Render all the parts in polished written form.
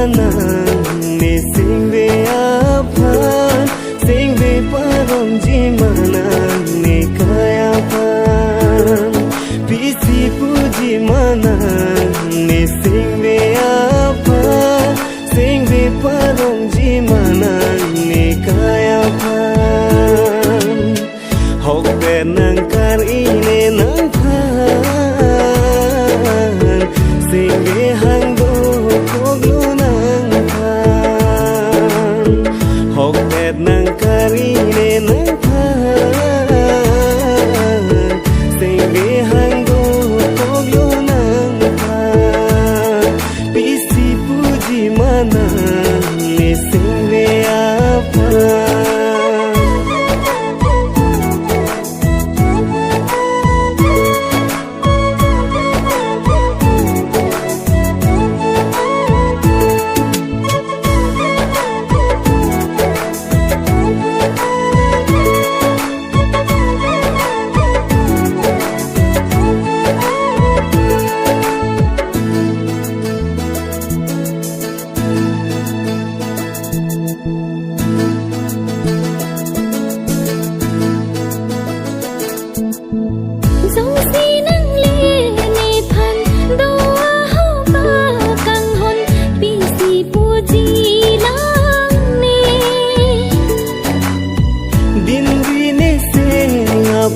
mana ne singve apan singve parom ji mana ne kaya pan pisi puji mana ne singve apan singve parom ji mana ne kaya pan hok be nang kar ine nang pan singve hang do koglu nang pan hok be nang kar ine nang pan singve hang do koglu nang pan pisi puji mana ne singve apan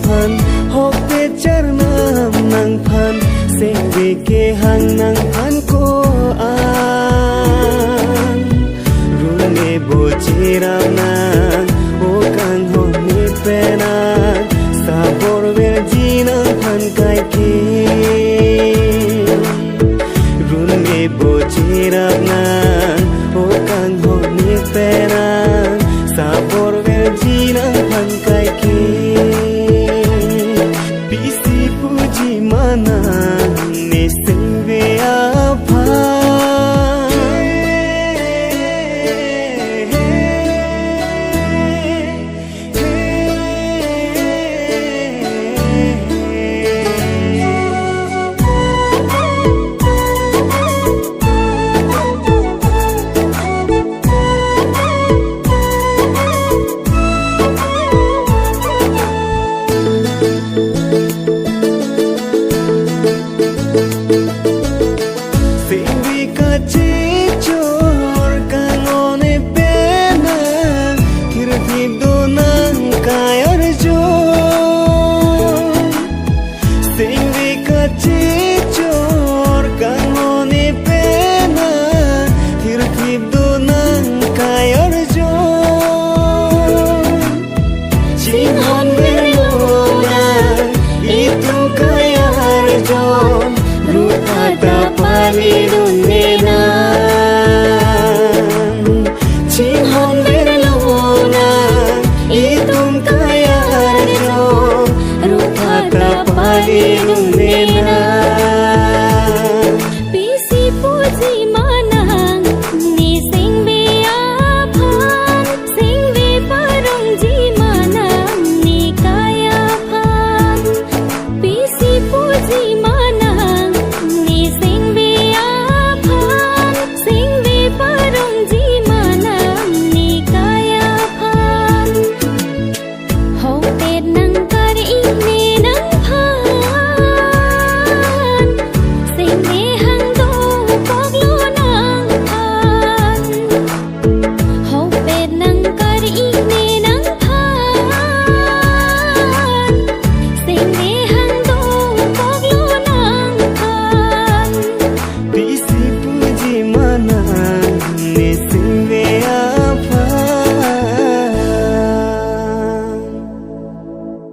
pan hok pe charnam nang pan sengve ke hang nang pan ko an rune bo chiram nang o kang ho ni pe nang sabor ver ji nang pan kai ke rune bo chiram nang o kang ho ni pe nang sabor